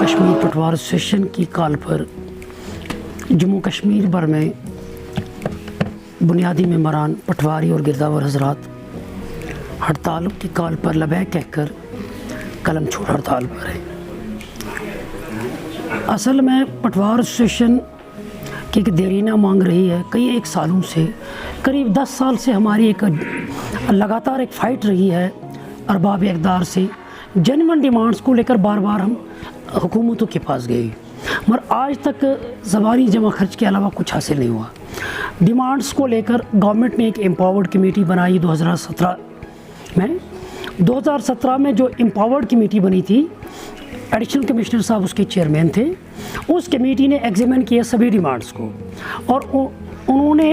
कश्मीर पटवार एसोसिएशन की कॉल पर जम्मू कश्मीर भर में बुनियादी मेंबरान पटवारी और गिरदावर हजरात हड़ताल की कॉल पर लबैक कहकर कलम छोड़ हड़ताल पर है। असल में पटवार एसोसिएशन की एक देरीना मांग रही है। कई एक सालों से, करीब 10 साल से हमारी एक लगातार एक फ़ाइट रही है अरबाब इक़्तिदार से। जेन्युइन डिमांड्स को लेकर बार बार हम हुकूमतों के पास गए, मगर आज तक ज़बानी जमा खर्च के अलावा कुछ हासिल नहीं हुआ। डिमांड्स को लेकर गवर्नमेंट ने एक एम्पावर्ड कमेटी बनाई 2017 में। 2017 में जो एम्पावर्ड कमेटी बनी थी, एडिशनल कमिश्नर साहब उसके चेयरमैन थे। उस कमेटी ने एग्जामिन किया सभी डिमांड्स को और उन्होंने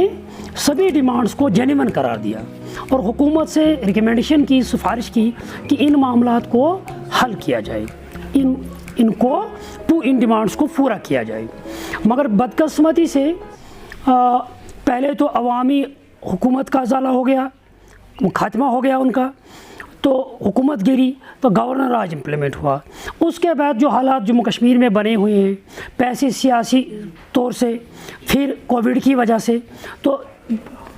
सभी डिमांड्स को जेन्युइन करार दिया और हुकूमत से रिकमेंडेशन की, सिफारिश की कि इन मामलात को हल किया जाए, इन डिमांड्स को पूरा किया जाए। मगर बदकिस्मती से पहले तो अवामी हुकूमत का अजाला हो गया, खात्मा हो गया उनका, तो हुकूमत गिरी तो गवर्नर राज इम्प्लीमेंट हुआ। उसके बाद जो हालात जम्मू कश्मीर में बने हुए हैं, पैसे सियासी तौर से, फिर कोविड की वजह से, तो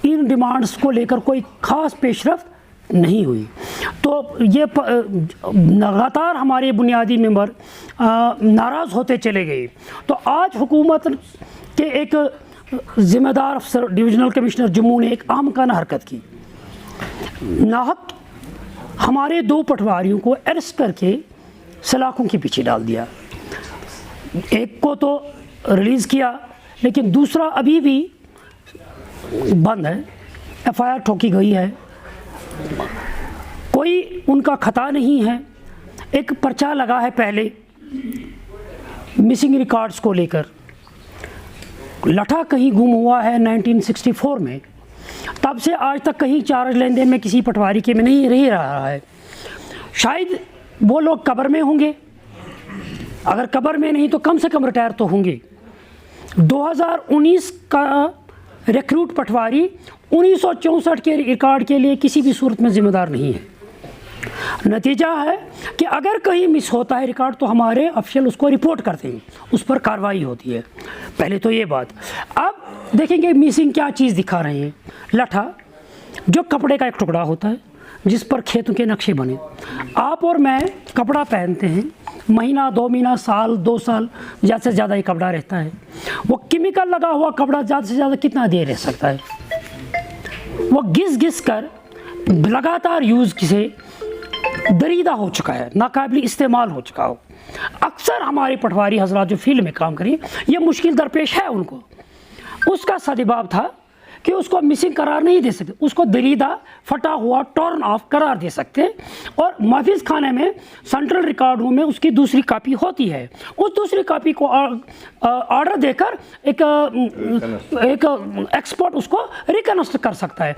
इन डिमांड्स को लेकर कोई ख़ास पेशरफ्त नहीं हुई। तो ये लगातार हमारे बुनियादी मेंबर नाराज़ होते चले गए। तो आज हुकूमत के एक ज़िम्मेदार अफसर डिविजनल कमिश्नर जम्मू ने एक आमकाना हरकत की। नाहक हमारे 2 पटवारियों को अरेस्ट करके सलाखों के पीछे डाल दिया। एक को तो रिलीज़ किया, लेकिन दूसरा अभी भी बंद है, FIR ठोकी गई है, कोई उनका खता नहीं है। एक पर्चा लगा है पहले मिसिंग रिकॉर्ड्स को लेकर, लठा कहीं गुम हुआ है 1964 में, तब से आज तक कहीं चार्ज लेन देन में किसी पटवारी के में नहीं रह रहा है। शायद वो लोग कब्र में होंगे, अगर कब्र में नहीं तो कम से कम रिटायर तो होंगे। 2019 का रिक्रूट पटवारी 1964 के रिकॉर्ड के लिए किसी भी सूरत में ज़िम्मेदार नहीं है। नतीजा है कि अगर कहीं मिस होता है रिकॉर्ड तो हमारे अफसर उसको रिपोर्ट करते हैं, उस पर कार्रवाई होती है। पहले तो ये बात। अब देखेंगे मिसिंग क्या चीज़ दिखा रहे हैं। लठा जो कपड़े का एक टुकड़ा होता है जिस पर खेतों के नक्शे बने। आप और मैं कपड़ा पहनते हैं, महीना, 2 महीना, साल, 2 साल, ज़्यादा से ज़्यादा ये कपड़ा रहता है। वो केमिकल लगा हुआ कपड़ा ज़्यादा से ज़्यादा कितना देर रह सकता है? वो घिस घिस कर लगातार यूज़ से दरीदा हो चुका है, नाकाबिल इस्तेमाल हो चुका हो। अक्सर हमारे पटवारी हजरात जो फील्ड में काम करें, ये मुश्किल दरपेश है उनको। उसका सदबाब था कि उसको मिसिंग करार नहीं दे सकते, उसको दरीदा, फटा हुआ, टॉर्न ऑफ करार दे सकते हैं। और महफिज खाने में सेंट्रल रिकॉर्ड रूम में उसकी दूसरी कॉपी होती है। उस दूसरी कॉपी को ऑर्डर देकर एक एक्सपर्ट उसको रिकन्स्ट्रक्ट कर सकता है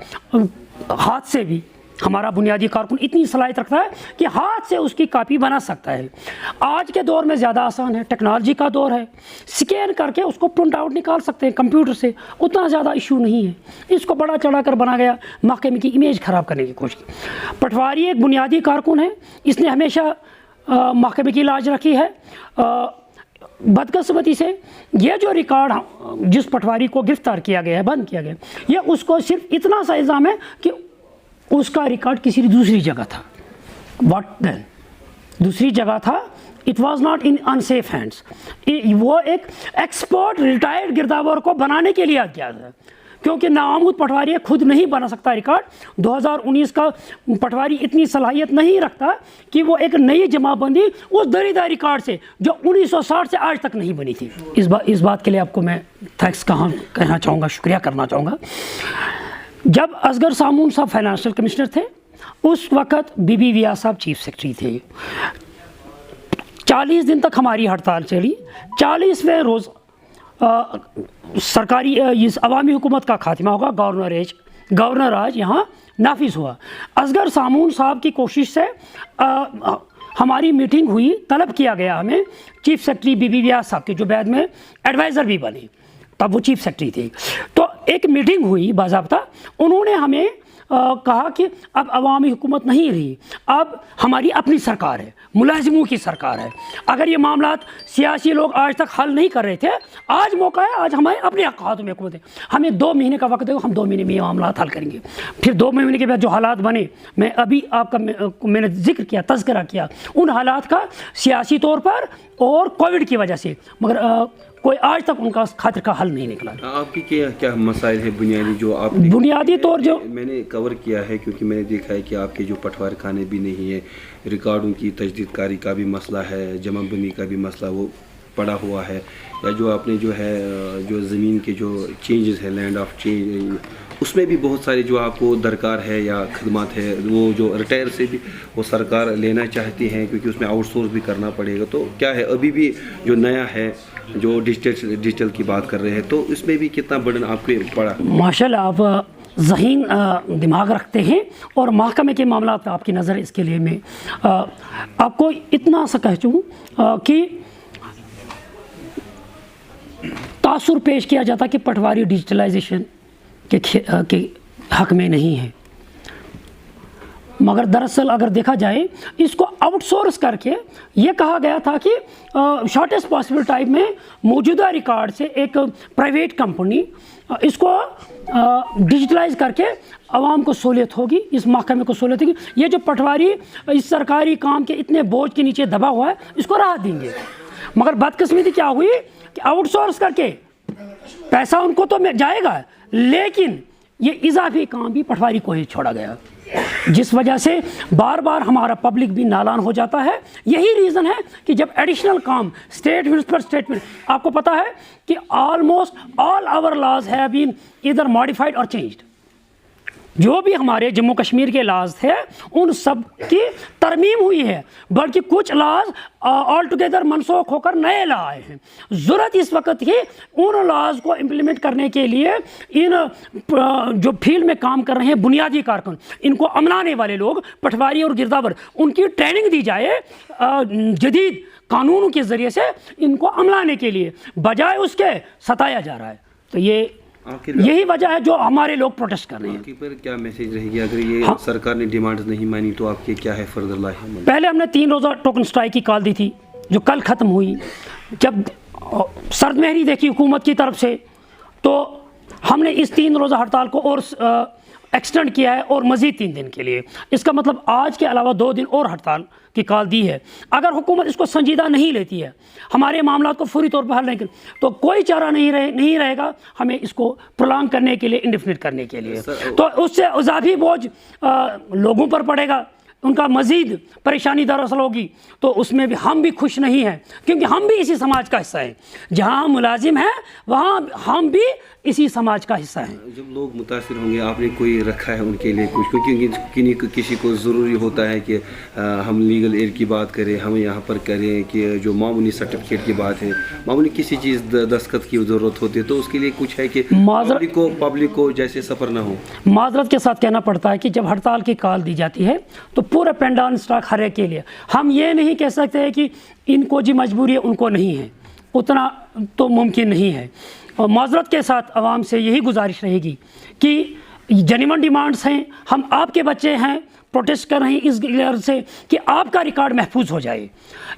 हाथ से भी। हमारा बुनियादी कारकुन इतनी सलाहियत रखता है कि हाथ से उसकी कॉपी बना सकता है। आज के दौर में ज़्यादा आसान है, टेक्नोलॉजी का दौर है, स्कैन करके उसको प्रिंट आउट निकाल सकते हैं कंप्यूटर से, उतना ज़्यादा इशू नहीं है। इसको बड़ा चढ़ा कर बना गया, महकमे की इमेज ख़राब करने की कोशिश। पटवारी एक बुनियादी कारकुन है, इसने हमेशा महकमे की लाज रखी है। बदकिस्मती से ये जो रिकॉर्ड जिस पटवारी को गिरफ्तार किया गया है, बंद किया गया, ये उसको सिर्फ इतना सा इल्ज़ाम है कि उसका रिकॉर्ड किसी दूसरी जगह था। What then? दूसरी जगह था, it was not in unsafe hands. वो एक एक्सपर्ट रिटायर्ड गिरदावर को बनाने के लिए किया था। क्योंकि नामूद पटवारी खुद नहीं बना सकता रिकॉर्ड। 2019 का पटवारी इतनी सलाहियत नहीं रखता कि वो एक नई जमाबंदी उस दरीदार रिकॉर्ड से जो 1960 से आज तक नहीं बनी थी। इस बात के लिए आपको मैं थैंक्स कहना चाहूँगा, शुक्रिया करना चाहूँगा। जब असगर सामून साहब फाइनेंशियल कमिश्नर थे, उस वक़्त बीबी व्यास साहब चीफ सेक्रेटरी थे। 40 दिन तक हमारी हड़ताल चली। 40वें रोज़ सरकारी इस अवामी हुकूमत का खात्मा होगा, गवर्नर आज यहाँ नाफिज हुआ। असगर सामून साहब की कोशिश से हमारी मीटिंग हुई, तलब किया गया हमें चीफ सेक्रेटरी बीबी व्यास साहब के, जो बाद में एडवाइज़र भी बने, तब वो चीफ सेक्रेटरी थे। तो एक मीटिंग हुई बाज़ाब्ता, उन्होंने हमें कहा कि अब अवामी हुकूमत नहीं रही, अब हमारी अपनी सरकार है, मुलाजिमों की सरकार है। अगर ये मामला सियासी लोग आज तक हल नहीं कर रहे थे, आज मौका है, आज हमारे अपने हाथों में हुकूमत है। हमें 2 महीने का वक्त दो, हम 2 महीने में ये मामला हल करेंगे। फिर 2 महीने के बाद जो हालात बने, मैं अभी मैंने जिक्र किया, तज़किरा किया उन हालात का, सियासी तौर पर और कोविड की वजह से, मगर कोई आज तक उनका खातिर का हल नहीं निकला। आपकी क्या मसाइल है बुनियादी जो आप बुनियादी तौर जो मैंने कवर किया है, क्योंकि मैंने देखा है कि आपके जो पटवार खाने भी नहीं है, रिकॉर्डों की तजदीदकारी का भी मसला है, जमाबंदी का भी मसला वो पड़ा हुआ है, या जो आपने जो है जो ज़मीन के जो चेंजेस है, लैंड ऑफ चेंज, उसमें भी बहुत सारे जो आपको दरकार है या खदमात है, वो जो रिटायर से भी वो सरकार लेना चाहती हैं, क्योंकि उसमें आउटसोर्स भी करना पड़ेगा। तो क्या है अभी भी जो नया है, जो डिजिटल की बात कर रहे हैं, तो इसमें भी कितना बर्डन आपको पड़ा? माशाल्लाह, आप ज़हीन दिमाग रखते हैं और महकमे के मामला पर आपकी नज़र, इसके लिए मैं आपको इतना सा कह चूँ कि तासुर पेश किया जाता कि पटवारी डिजिटलाइजेशन के हक में नहीं है, मगर दरअसल अगर देखा जाए, इसको आउटसोर्स करके ये कहा गया था कि शॉर्टेस्ट पॉसिबल टाइम में मौजूदा रिकॉर्ड से एक प्राइवेट कंपनी इसको डिजिटलाइज करके आवाम को सहूलियत होगी, इस महकमे को सहूलियत होगी। ये जो पटवारी इस सरकारी काम के इतने बोझ के नीचे दबा हुआ है, इसको राहत देंगे। मगर बदकिस्मती क्या हुई कि आउटसोर्स करके पैसा उनको तो जाएगा, लेकिन ये इजाफी काम भी पटवारी को ही छोड़ा गया, जिस वजह से बार बार हमारा पब्लिक भी नालान हो जाता है। यही रीज़न है कि जब एडिशनल काम स्टेट, आपको पता है कि almost all our laws have been either modified और चेंज्ड। जो भी हमारे जम्मू कश्मीर के लॉज थे, उन सब की तरमीम हुई है, बल्कि कुछ लॉज ऑल टुगेदर मनसूख होकर नए लॉ आए हैं। ज़रूरत इस वक्त ही उन लॉज को इम्प्लीमेंट करने के लिए इन जो फील्ड में काम कर रहे हैं बुनियादी कारकुन, इनको अमलाने वाले लोग, पटवारी और गिरदावर, उनकी ट्रेनिंग दी जाए जदीद कानूनों के ज़रिए से इनको अमलाने के लिए, बजाय उसके सताया जा रहा है। तो यही वजह है जो हमारे लोग प्रोटेस्ट कर रहे हैं। आपके पर क्या मैसेज रहेगी अगर ये सरकार ने डिमांड्स नहीं मानी, तो आपके क्या है फर्दर लाइफ? पहले हमने 3 रोज़ा टोकन स्ट्राइक की कॉल दी थी, जो कल ख़त्म हुई। जब सर्दमहरी देखी हुकूमत की तरफ से, तो हमने इस 3 रोज़ा हड़ताल को और एक्सटेंड किया है, और मज़ीद 3 दिन के लिए। इसका मतलब आज के अलावा 2 दिन और हड़ताल की कॉल दी है। अगर हुकूमत इसको संजीदा नहीं लेती है, हमारे मामला को फौरी तौर पर हल नहीं कर, तो कोई चारा नहीं रहेगा हमें इसको प्रोलॉन्ग करने के लिए, इंडेफिनिट करने के लिए। तो उससे इजाफी बोझ लोगों पर पड़ेगा, उनका मज़ीद परेशानी दरअसल होगी। तो उसमें भी हम भी खुश नहीं हैं, क्योंकि हम भी इसी समाज का हिस्सा हैं। जहाँ हम मुलाजिम हैं, वहाँ हम भी इसी समाज का हिस्सा है। जब लोग मुतासिर होंगे, आपने कोई रखा है उनके लिए कुछ? क्योंकि किसी को ज़रूरी होता है कि हम लीगल एड की बात करें, हम यहाँ पर करें कि जो मामूली सर्टिफिकेट की बात है, मामूली किसी चीज़ दस्तखत की ज़रूरत होती है, तो उसके लिए कुछ है कि पब्लिक को जैसे सफ़र ना हो। माजरत के साथ कहना पड़ता है कि जब हड़ताल की कॉल दी जाती है तो पूरा पेंडान स्टॉक हर एक के लिए, हम ये नहीं कह सकते हैं कि इनको जी मजबूरी है उनको नहीं है, उतना तो मुमकिन नहीं है। और माजरत के साथ आवाम से यही गुजारिश रहेगी कि जेन्युइन डिमांड्स हैं, हम आपके बच्चे हैं, प्रोटेस्ट कर रहे हैं इस गियर से कि आपका रिकॉर्ड महफूज हो जाए,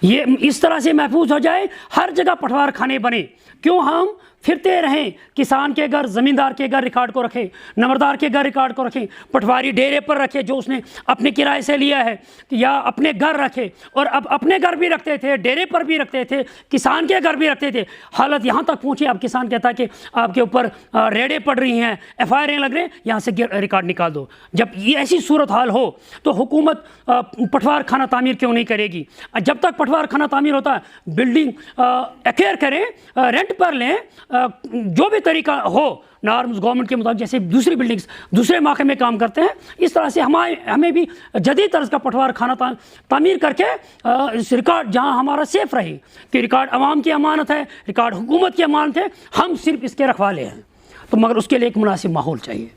ये इस तरह से महफूज हो जाए, हर जगह पटवार खाने बने। क्यों हम फिरते रहें, किसान के घर, ज़मींदार के घर रिकॉर्ड को रखें, नंबरदार के घर रिकॉर्ड को रखें, पटवारी डेरे पर रखे जो उसने अपने किराए से लिया है, या अपने घर रखे। और अब अपने घर भी रखते थे, डेरे पर भी रखते थे, किसान के घर भी रखते थे। हालत यहाँ तक पहुँची, अब किसान कहता है कि आपके ऊपर रेडें पड़ रही हैं, FIR लग रहे हैं, यहाँ से रिकॉर्ड निकाल दो। जब ये ऐसी सूरत हाल हो तो हुकूमत पटवार खाना तामीर क्यों नहीं करेगी? जब तक पटवार खाना तामीर होता है, बिल्डिंग एक्वायर करें, रेंट पर लें, जो भी तरीका हो नॉर्म्स गवर्नमेंट के मुताबिक, जैसे दूसरी बिल्डिंग्स दूसरे महकमे में काम करते हैं, इस तरह से हमें भी जदीद तर्ज का पटवार खाना तामीर करके इस रिकॉर्ड जहां हमारा सेफ रहे कि रिकॉर्ड अवाम की अमानत है, रिकॉर्ड हुकूमत की अमानत है, हम सिर्फ इसके रखवाले हैं। तो मगर उसके लिए एक मुनासिब माहौल चाहिए।